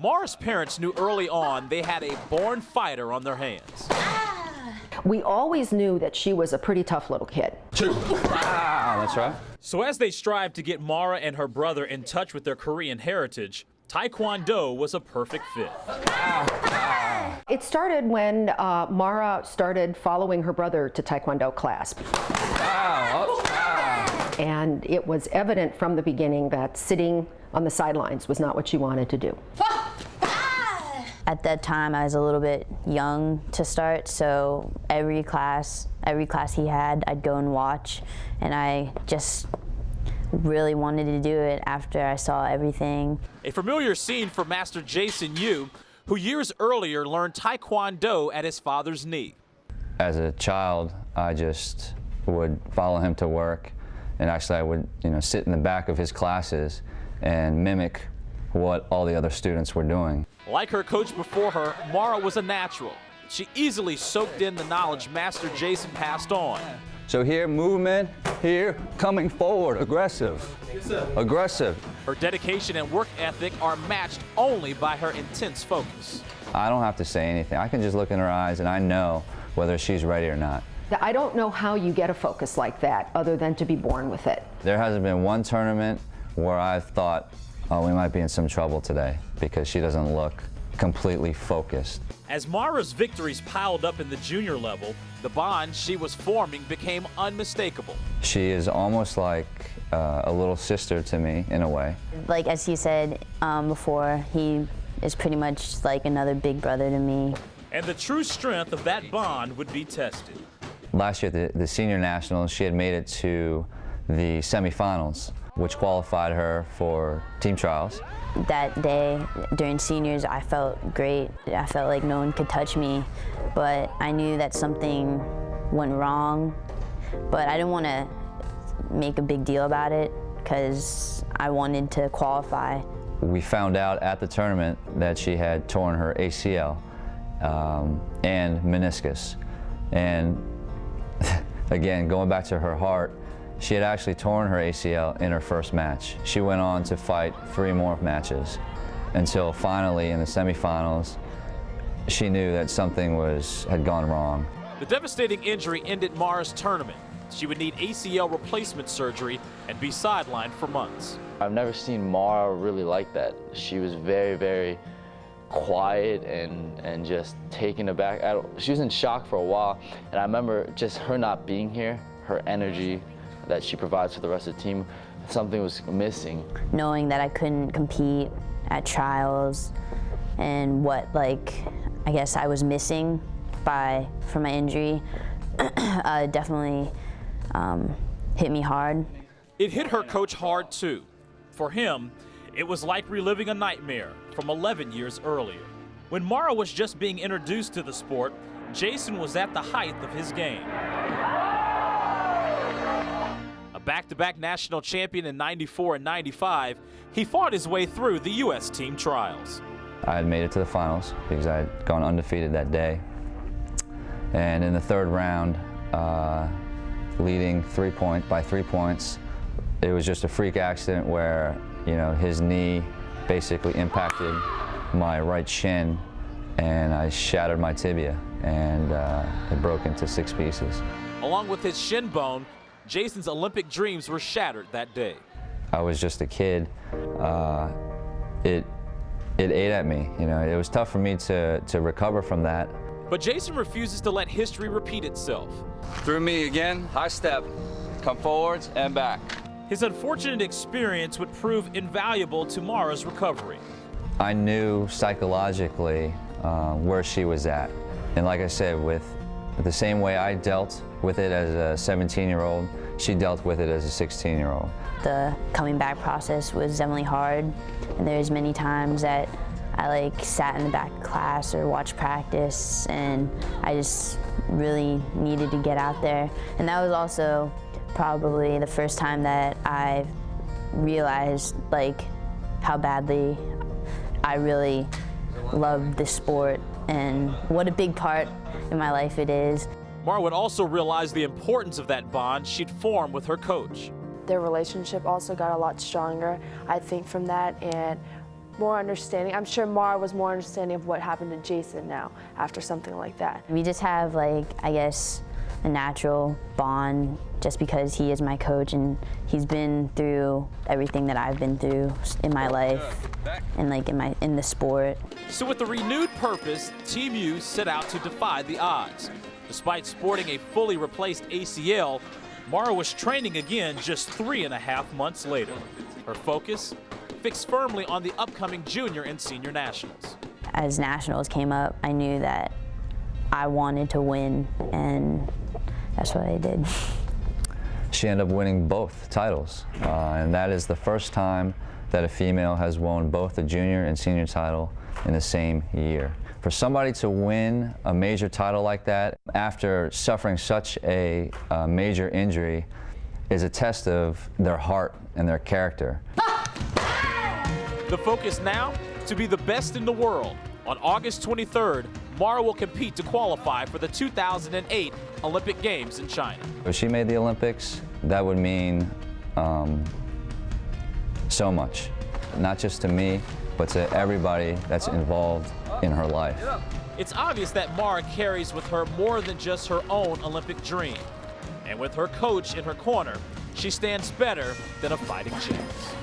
Mara's parents knew early on they had a born fighter on their hands. We always knew that she was a pretty tough little kid. That's right. So as they strived to get Mara and her brother in touch with their Korean heritage, Taekwondo was a perfect fit. It started when Mara started following her brother to Taekwondo class. And it was evident from the beginning that sitting on the sidelines was not what she wanted to do. At that time, I was a little bit young to start, so every class he had, I'd go and watch, and I just really wanted to do it after I saw everything. A familiar scene for Master Jason Yu, who years earlier learned Taekwondo at his father's knee. As a child, I just would follow him to work, and actually I would, sit in the back of his classes and mimic what all the other students were doing. Like her coach before her, Mara was a natural. She easily soaked in the knowledge Master Jason passed on. So here, movement, here, coming forward, aggressive, aggressive. Her dedication and work ethic are matched only by her intense focus. I don't have to say anything. I can just look in her eyes and I know whether she's ready or not. I don't know how you get a focus like that other than to be born with it. There hasn't been one tournament where I've thought, oh, we might be in some trouble today because she doesn't look completely focused. As Mara's victories piled up in the junior level, the bond she was forming became unmistakable. She is almost like a little sister to me in a way. Like as he said before, he is pretty much like another big brother to me. And the true strength of that bond would be tested. Last year at the senior nationals, she had made it to the semifinals, which qualified her for team trials. That day during seniors, I felt great. I felt like no one could touch me, but I knew that something went wrong, but I didn't want to make a big deal about it because I wanted to qualify. We found out at the tournament that she had torn her ACL and meniscus. And again, going back to her heart, she had actually torn her ACL in her first match. She went on to fight 3 more matches until finally in the semifinals, she knew that something had gone wrong. The devastating injury ended Mara's tournament. She would need ACL replacement surgery and be sidelined for months. I've never seen Mara really like that. She was very, very quiet and just taken aback. She was in shock for a while, and I remember just her not being here, her energy that she provides for the rest of the team, something was missing. Knowing that I couldn't compete at trials and what, I guess I was missing from my injury definitely hit me hard. It hit her coach hard too. For him, it was like reliving a nightmare from 11 years earlier. When Mara was just being introduced to the sport, Jason was at the height of his game. A back-to-back national champion in '94 and '95, he fought his way through the U.S. team trials. I had made it to the finals because I had gone undefeated that day. And in the third round, leading by 3 points, it was just a freak accident where, his knee basically impacted my right shin and I shattered my tibia and it broke into 6 pieces. Along with his shin bone, Jason's Olympic dreams were shattered that day. I was just a kid. It ate at me. It was tough for me to recover from that. But Jason refuses to let history repeat itself. Through me again, high step, come forwards and back. His unfortunate experience would prove invaluable to Mara's recovery. I knew psychologically where she was at. And like I said, with the same way I dealt with it as a 17-year-old, she dealt with it as a 16-year-old. The coming back process was definitely hard, and there's many times that I sat in the back of class or watched practice, and I just really needed to get out there. And that was also probably the first time that I realized how badly I really love this sport and what a big part in my life it is. Mara would also realize the importance of that bond she'd formed with her coach. Their relationship also got a lot stronger, I think, from that, and more understanding. I'm sure Mara was more understanding of what happened to Jason now after something like that. We just have, like, I guess, a natural bond just because he is my coach and he's been through everything that I've been through in my life and like in the sport. So with a renewed purpose, Team U set out to defy the odds. Despite sporting a fully replaced ACL, Mara was training again just 3.5 months later. Her focus fixed firmly on the upcoming junior and senior nationals. As nationals came up, I knew that I wanted to win, and that's what I did. She ended up winning both titles, and that is the first time that a female has won both the junior and senior title in the same year. For somebody to win a major title like that after suffering such a major injury is a test of their heart and their character. The focus now, to be the best in the world. On August 23rd, Mara will compete to qualify for the 2008 Olympic Games in China. If she made the Olympics, that would mean so much, not just to me, but to everybody that's involved in her life. It's obvious that Mara carries with her more than just her own Olympic dream. And with her coach in her corner, she stands better than a fighting chance.